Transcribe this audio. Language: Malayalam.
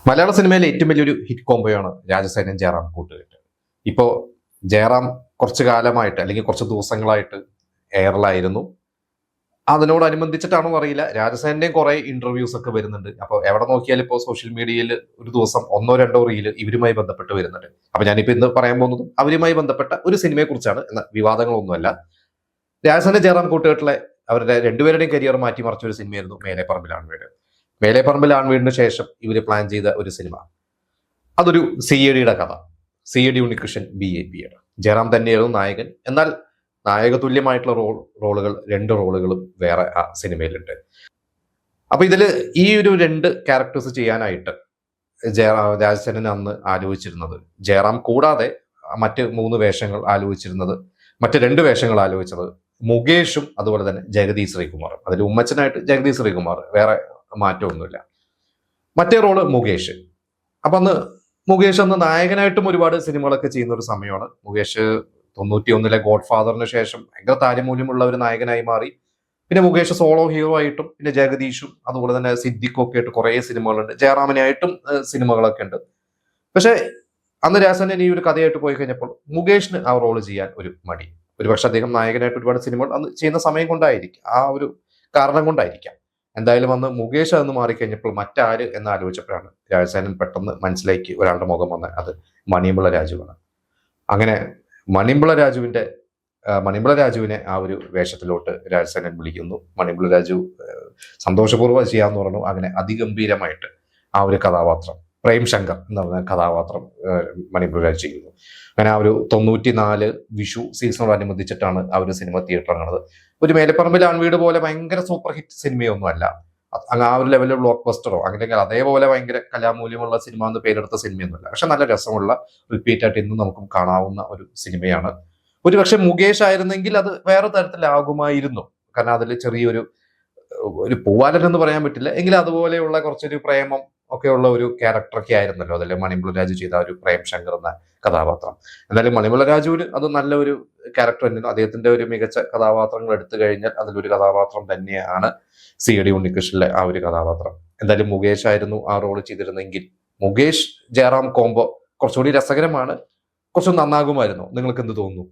മലയാള സിനിമയിലെ ഏറ്റവും വലിയൊരു ഹിറ്റ് കോംബോയാണ് രാജസേനൻ ജയറാം കൂട്ടുകെട്ട്. ഇപ്പോൾ ജയറാം കുറച്ചു കാലമായിട്ട് അല്ലെങ്കിൽ കുറച്ച് ദിവസങ്ങളായിട്ട് എയറിലായിരുന്നു. അതിനോടനുബന്ധിച്ചിട്ടാണോ അറിയില്ല, രാജസേനന്റെയും കുറെ ഇന്റർവ്യൂസ് ഒക്കെ വരുന്നുണ്ട്. അപ്പോൾ എവിടെ നോക്കിയാലും ഇപ്പോൾ സോഷ്യൽ മീഡിയയിൽ ഒരു ദിവസം ഒന്നോ രണ്ടോ റീല് ഇവരുമായി ബന്ധപ്പെട്ട് വരുന്നുണ്ട്. അപ്പൊ ഞാനിപ്പോ ഇന്ന് പറയാൻ പോകുന്നതും അവരുമായി ബന്ധപ്പെട്ട ഒരു സിനിമയെ കുറിച്ചാണ്. എന്ന വിവാദങ്ങളൊന്നുമല്ല. രാജസേനൻ ജയറാം കൂട്ടുകെട്ടിലെ അവരുടെ രണ്ടുപേരുടെയും കരിയർ മാറ്റിമറിച്ച ഒരു സിനിമയായിരുന്നു മേലെപ്പറമ്പിൽ ആൺവീട്. മേലെപ്പറമ്പിൽ ആൺവീടിന് ശേഷം ഇവർ പ്ലാൻ ചെയ്ത ഒരു സിനിമ, അതൊരു CID കഥ. CID ഉണ്ണികൃഷ്ണൻ BAP ആണ്. ജയറാം തന്നെയായിരുന്നു നായകൻ. എന്നാൽ നായക തുല്യമായിട്ടുള്ള റോളുകൾ, രണ്ട് റോളുകളും വേറെ ആ സിനിമയിലുണ്ട്. അപ്പൊ ഇതില് ഈ ഒരു രണ്ട് ക്യാരക്ടേഴ്സ് ചെയ്യാനായിട്ട് രാജസേനൻ അന്ന് ആലോചിച്ചിരുന്നത്, ജയറാം കൂടാതെ മറ്റ് 3 വേഷങ്ങൾ ആലോചിച്ചിരുന്നത്, മറ്റ് 2 വേഷങ്ങൾ ആലോചിച്ചത് മുകേഷും അതുപോലെ തന്നെ ജഗതി ശ്രീകുമാറും. അതിൽ ഉമ്മച്ചനായിട്ട് ജഗതി ശ്രീകുമാർ, വേറെ മാറ്റമൊന്നുമില്ല. മറ്റേ റോള് മുകേഷ്. അപ്പൊ മുകേഷ് അന്ന് നായകനായിട്ടും ഒരുപാട് സിനിമകളൊക്കെ ചെയ്യുന്ന ഒരു സമയമാണ്. മുകേഷ് 91 ഗോഡ് ഫാദറിന് ശേഷം ഭയങ്കര താരമൂല്യമുള്ള ഒരു നായകനായി മാറി. പിന്നെ മുകേഷ് സോളോ ഹീറോ ആയിട്ടും, പിന്നെ ജഗദീഷും അതുപോലെ തന്നെ സിദ്ദിഖും ഒക്കെ ആയിട്ട് കുറെ സിനിമകളുണ്ട്. ജയറാമിനായിട്ടും സിനിമകളൊക്കെ ഉണ്ട്. പക്ഷെ അന്ന് രാജസേനൻ ഈ ഒരു കഥയായിട്ട് പോയി കഴിഞ്ഞപ്പോൾ മുകേഷിന് ആ റോള് ചെയ്യാൻ ഒരു മടി. ഒരുപക്ഷെ അദ്ദേഹം നായകനായിട്ട് ഒരുപാട് സിനിമകൾ അന്ന് ചെയ്യുന്ന സമയം കൊണ്ടായിരിക്കും, ആ ഒരു കാരണം കൊണ്ടായിരിക്കാം. എന്തായാലും അന്ന് മുകേഷ് അന്ന് മാറിക്കഴിഞ്ഞപ്പോൾ മറ്റാര് എന്ന് ആലോചിച്ചപ്പോഴാണ് രാജസേനൻ പെട്ടെന്ന് മനസ്സിലേക്ക് ഒരാളുടെ മുഖം വന്നത്. അത് മണിയമ്പിള്ള രാജുവാണ്. അങ്ങനെ മണിയമ്പിള്ള രാജുവിനെ ആ ഒരു വേഷത്തിലോട്ട് രാജസേനൻ വിളിക്കുന്നു. മണിയമ്പിള്ള രാജു സന്തോഷപൂർവ്വം ചെയ്യാന്ന് പറഞ്ഞു. അങ്ങനെ അതിഗംഭീരമായിട്ട് ആ ഒരു കഥാപാത്രം, പ്രേം ശങ്കർ എന്ന് പറഞ്ഞ കഥാപാത്രം മണിയമ്പിള്ള രാജു ചെയ്യുന്നു. അങ്ങനെ ആ ഒരു 94 വിഷു സീസണോടനുബന്ധിച്ചിട്ടാണ് ആ ഒരു സിനിമ തിയേറ്റർ ഇറങ്ങുന്നത്. ഒരു മേലെപ്പറമ്പിൽ ആൺവീട് പോലെ ഭയങ്കര സൂപ്പർ ഹിറ്റ് സിനിമയൊന്നും അല്ല. അങ്ങ് ആ ഒരു ലെവലിൽ ബ്ലോക്ക് ബസ്റ്ററോ അല്ലെങ്കിൽ അതേപോലെ ഭയങ്കര കലാമൂല്യമുള്ള സിനിമ എന്ന് പേരെടുത്ത സിനിമയൊന്നുമല്ല. പക്ഷെ നല്ല രസമുള്ള, റിപ്പീറ്റ് ആയിട്ട് ഇന്നും നമുക്കും കാണാവുന്ന ഒരു സിനിമയാണ്. ഒരുപക്ഷെ മുകേഷ് ആയിരുന്നെങ്കിൽ അത് വേറെ തരത്തിലാകുമായിരുന്നു. കാരണം അതിൽ ചെറിയൊരു പൂവാലൻ എന്ന് പറയാൻ പറ്റില്ല, എങ്കിലും അതുപോലെയുള്ള കുറച്ചൊരു പ്രേമം ഒക്കെയുള്ള ഒരു ക്യാരക്ടറൊക്കെ ആയിരുന്നല്ലോ അതിൽ മണിയമ്പിള്ള രാജു ചെയ്ത ഒരു പ്രേം ശങ്കർ എന്ന കഥാപാത്രം. എന്തായാലും മണിയമ്പിള്ള രാജുവിന് അത് നല്ലൊരു ക്യാരക്ടർ തന്നെയാണ്. അദ്ദേഹത്തിന്റെ ഒരു മികച്ച കഥാപാത്രങ്ങൾ എടുത്തു കഴിഞ്ഞാൽ അതിലൊരു കഥാപാത്രം തന്നെയാണ് CID ഉണ്ണികൃഷ്ണനിലെ ആ ഒരു കഥാപാത്രം. എന്തായാലും മുകേഷ് ആയിരുന്നു ആ റോള് ചെയ്തിരുന്നെങ്കിൽ, മുകേഷ് ജയറാം കോംബോ കുറച്ചുകൂടി രസകരമാണ്, കുറച്ചും നന്നാകുമായിരുന്നു. നിങ്ങൾക്ക് എന്ത് തോന്നുന്നു?